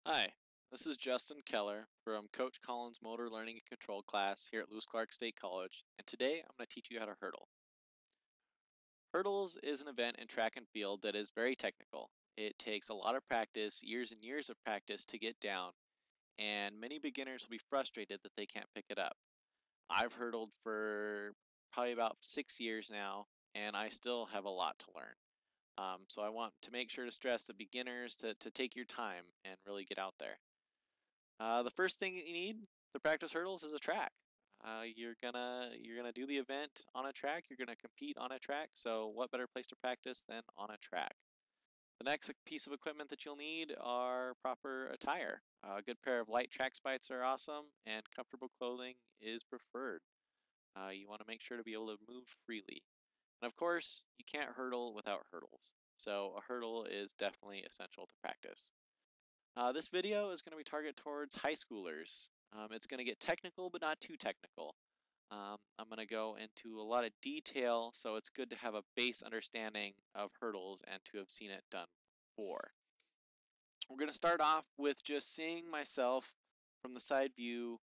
Hi, this is Justin Keller from Coach Collins' Motor Learning and Control class here at Lewis Clark State College, and today I'm going to teach you how to hurdle. Hurdles is an event in track and field that is very technical. It takes a lot of practice, years and years of practice to get down, and many beginners will be frustrated that they can't pick it up. I've hurdled for probably about 6 years now, and I still have a lot to learn. So I want to make sure to stress the beginners to take your time and really get out there. The first thing that you need to practice hurdles is a track. You're gonna do the event on a track. You're gonna compete on a track. So what better place to practice than on a track? The next piece of equipment that you'll need are proper attire. A good pair of light track spikes are awesome, and comfortable clothing is preferred. You want to make sure to be able to move freely. And of course, you can't hurdle without hurdles. So a hurdle is definitely essential to practice. This video is going to be targeted towards high schoolers. It's going to get technical, but not too technical. I'm going to go into a lot of detail, so it's good to have a base understanding of hurdles and to have seen it done before. We're going to start off with just seeing myself from the side view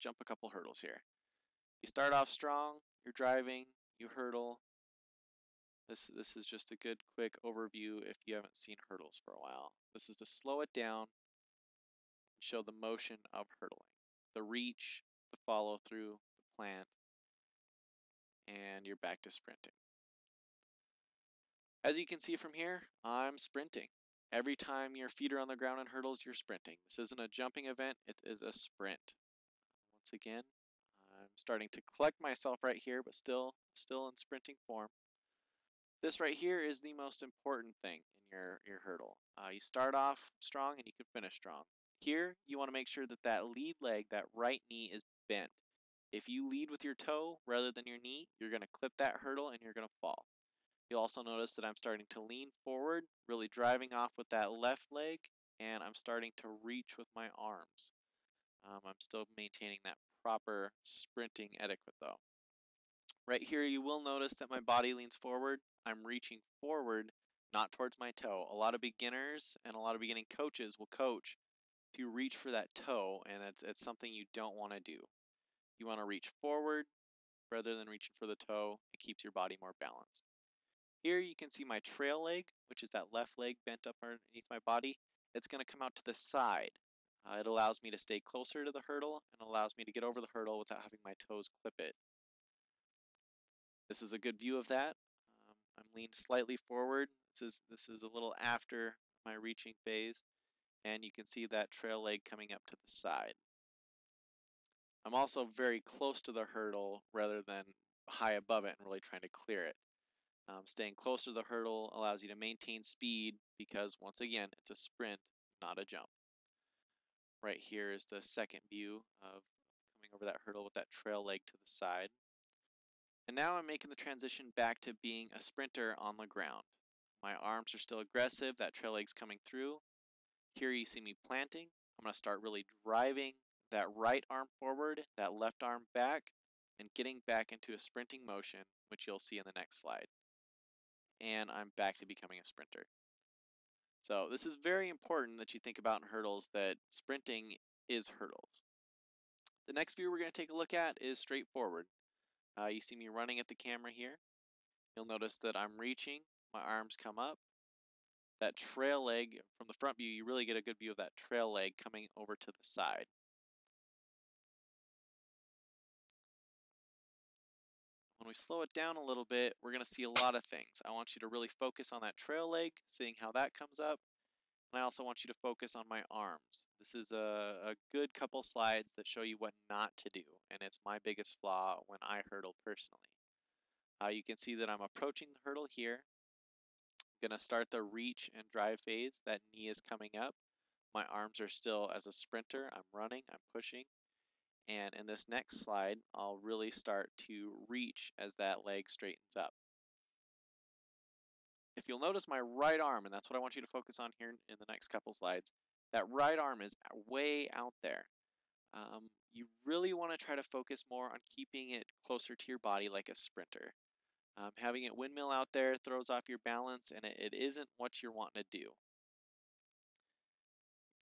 jump a couple hurdles here. You start off strong, you're driving, you hurdle. This is just a good quick overview if you haven't seen hurdles for a while. This is to slow it down and show the motion of hurdling, the reach, the follow through, the plant, and you're back to sprinting. As you can see from here, I'm sprinting. Every time your feet are on the ground and hurdles, you're sprinting. This isn't a jumping event, it is a sprint. Once again, I'm starting to collect myself right here, but still in sprinting form. This right here is the most important thing in your hurdle. You start off strong and you can finish strong. Here, you want to make sure that that lead leg, that right knee, is bent. If you lead with your toe rather than your knee, you're going to clip that hurdle and you're going to fall. You'll also notice that I'm starting to lean forward, really driving off with that left leg, and I'm starting to reach with my arms. I'm still maintaining that proper sprinting etiquette though. Right here, you will notice that my body leans forward. I'm reaching forward, not towards my toe. A lot of beginners and a lot of beginning coaches will coach to reach for that toe, and it's something you don't want to do. You want to reach forward rather than reaching for the toe. It keeps your body more balanced. Here you can see my trail leg, which is that left leg bent up underneath my body. It's going to come out to the side. It allows me to stay closer to the hurdle and allows me to get over the hurdle without having my toes clip it. This is a good view of that. I'm leaned slightly forward. This is a little after my reaching phase, and you can see that trail leg coming up to the side. I'm also very close to the hurdle rather than high above it and really trying to clear it. Staying close to the hurdle allows you to maintain speed because, once again, it's a sprint, not a jump. Right here is the second view of coming over that hurdle with that trail leg to the side. And now I'm making the transition back to being a sprinter on the ground. My arms are still aggressive, that trail leg's coming through. Here you see me planting. I'm going to start really driving that right arm forward, that left arm back, and getting back into a sprinting motion, which you'll see in the next slide. And I'm back to becoming a sprinter. So this is very important that you think about in hurdles, that sprinting is hurdles. The next view we're going to take a look at is straightforward. You see me running at the camera here. You'll notice that I'm reaching, my arms come up. That trail leg, from the front view, you really get a good view of that trail leg coming over to the side. When we slow it down a little bit, we're going to see a lot of things. I want you to really focus on that trail leg, seeing how that comes up. And I also want you to focus on my arms. This is a good couple slides that show you what not to do, and it's my biggest flaw when I hurdle personally. You can see that I'm approaching the hurdle here. I'm going to start the reach and drive phase. That knee is coming up. My arms are still as a sprinter. I'm running, I'm pushing. And in this next slide, I'll really start to reach as that leg straightens up. If you'll notice my right arm, and that's what I want you to focus on here in the next couple slides, that right arm is way out there. You really want to try to focus more on keeping it closer to your body like a sprinter. Having it windmill out there throws off your balance, and it isn't what you're wanting to do.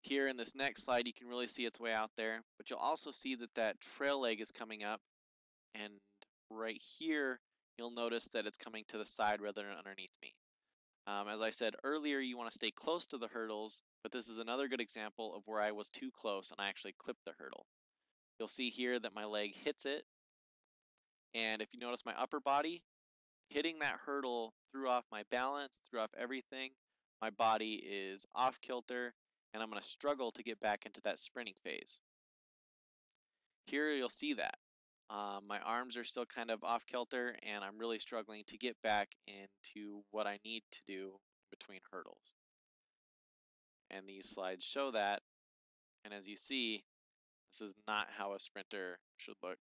Here in this next slide, you can really see its way out there, but you'll also see that that trail leg is coming up, and right here, you'll notice that it's coming to the side rather than underneath me. As I said earlier, you want to stay close to the hurdles, but this is another good example of where I was too close and I actually clipped the hurdle. You'll see here that my leg hits it, and if you notice my upper body, hitting that hurdle threw off my balance, threw off everything. My body is off kilter, and I'm going to struggle to get back into that sprinting phase. Here you'll see that. My arms are still kind of off kilter, and I'm really struggling to get back into what I need to do between hurdles. And these slides show that, and as you see, this is not how a sprinter should look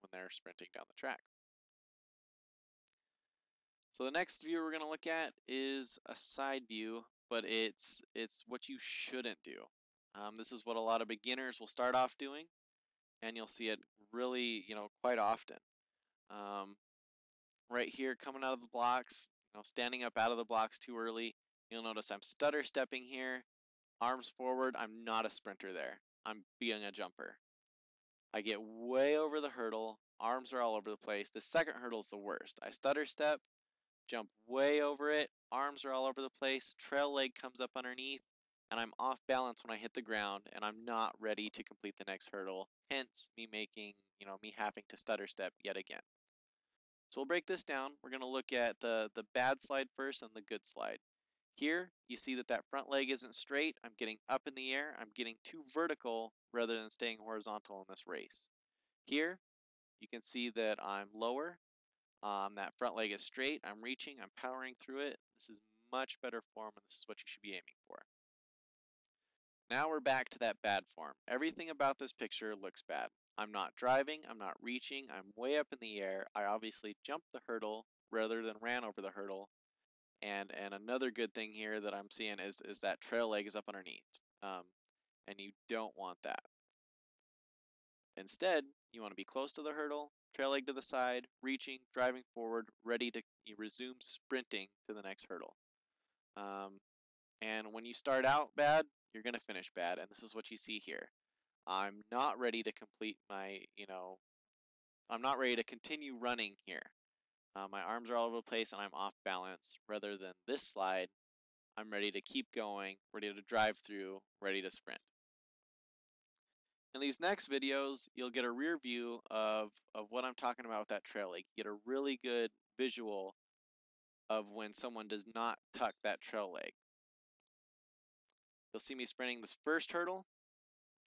when they're sprinting down the track. So the next view we're going to look at is a side view, but it's what you shouldn't do. This is what a lot of beginners will start off doing, and you'll see it really, quite often. Right here, coming out of the blocks, standing up out of the blocks too early. You'll notice I'm stutter stepping here, arms forward. I'm not a sprinter there. I'm being a jumper. I get way over the hurdle, arms are all over the place. The second hurdle is the worst. I stutter step, jump way over it, arms are all over the place, trail leg comes up underneath, and I'm off balance when I hit the ground, and I'm not ready to complete the next hurdle, hence me me having to stutter step yet again. So we'll break this down. We're going to look at the bad slide first and the good slide. Here, you see that that front leg isn't straight. I'm getting up in the air. I'm getting too vertical rather than staying horizontal in this race. Here, you can see that I'm lower. That front leg is straight. I'm reaching. I'm powering through it. This is much better form, and this is what you should be aiming for. Now we're back to that bad form. Everything about this picture looks bad. I'm not driving. I'm not reaching. I'm way up in the air. I obviously jumped the hurdle rather than ran over the hurdle. And another good thing here that I'm seeing is that trail leg is up underneath. And you don't want that. Instead, you want to be close to the hurdle, trail leg to the side, reaching, driving forward, ready to resume sprinting to the next hurdle. And when you start out bad, you're going to finish bad, and this is what you see here. I'm not ready to complete my, I'm not ready to continue running here. My arms are all over the place and I'm off balance. Rather than this slide, I'm ready to keep going, ready to drive through, ready to sprint. In these next videos, you'll get a rear view of what I'm talking about with that trail leg. You get a really good visual of when someone does not tuck that trail leg. You'll see me sprinting this first hurdle,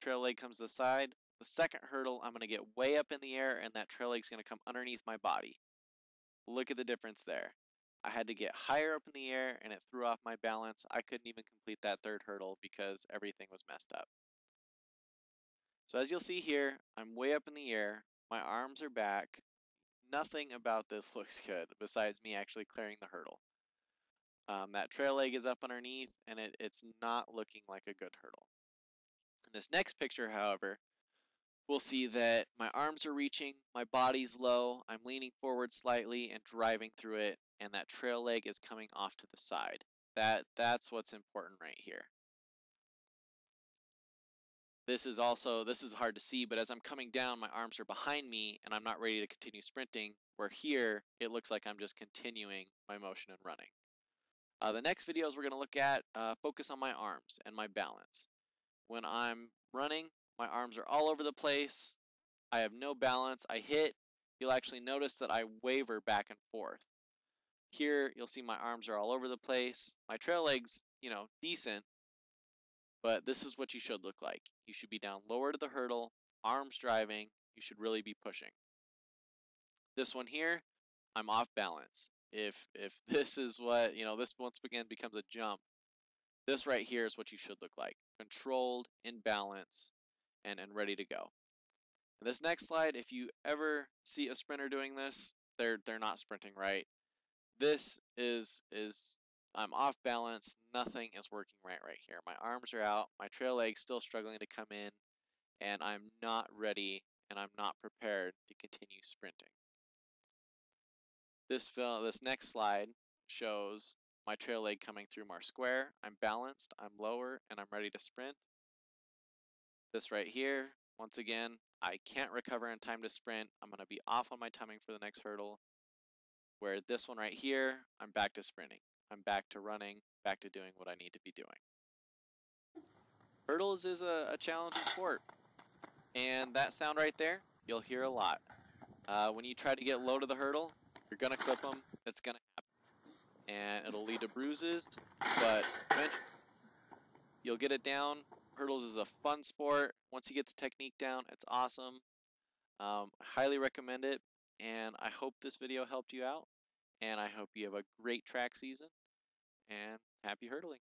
trail leg comes to the side. The second hurdle, I'm going to get way up in the air and that trail leg's going to come underneath my body. Look at the difference there. I had to get higher up in the air and it threw off my balance. I couldn't even complete that third hurdle because everything was messed up. So as you'll see here, I'm way up in the air. My arms are back. Nothing about this looks good besides me actually clearing the hurdle. That trail leg is up underneath and it's not looking like a good hurdle. In this next picture, however, we'll see that my arms are reaching, my body's low, I'm leaning forward slightly and driving through it, and that trail leg is coming off to the side. That's what's important right here. This is hard to see, but as I'm coming down, my arms are behind me and I'm not ready to continue sprinting, where here, it looks like I'm just continuing my motion and running. The next videos we're going to look at focus on my arms and my balance. When I'm running, my arms are all over the place. I have no balance. I hit. You'll actually notice that I waver back and forth. Here, you'll see my arms are all over the place. My trail leg's, decent, but this is what you should look like. You should be down lower to the hurdle, arms driving. You should really be pushing. This one here, I'm off balance. If this is what, this once again becomes a jump, this right here is what you should look like. Controlled, in balance, and ready to go. This next slide, if you ever see a sprinter doing this, they're not sprinting right. This is I'm off balance. Nothing is working right here. My arms are out. My trail leg's still struggling to come in, and I'm not ready and I'm not prepared to continue sprinting. This next slide shows my trail leg coming through more square. I'm balanced. I'm lower, and I'm ready to sprint. This right here, once again, I can't recover in time to sprint. I'm going to be off on my timing for the next hurdle. Where this one right here, I'm back to sprinting. I'm back to running, back to doing what I need to be doing. Hurdles is a challenging sport. And that sound right there, you'll hear a lot. When you try to get low to the hurdle, you're going to clip them. It's going to happen. And it'll lead to bruises, but eventually you'll get it down. Hurdles is a fun sport. Once you get the technique down, it's awesome. I highly recommend it. And I hope this video helped you out. And I hope you have a great track season. And happy hurdling.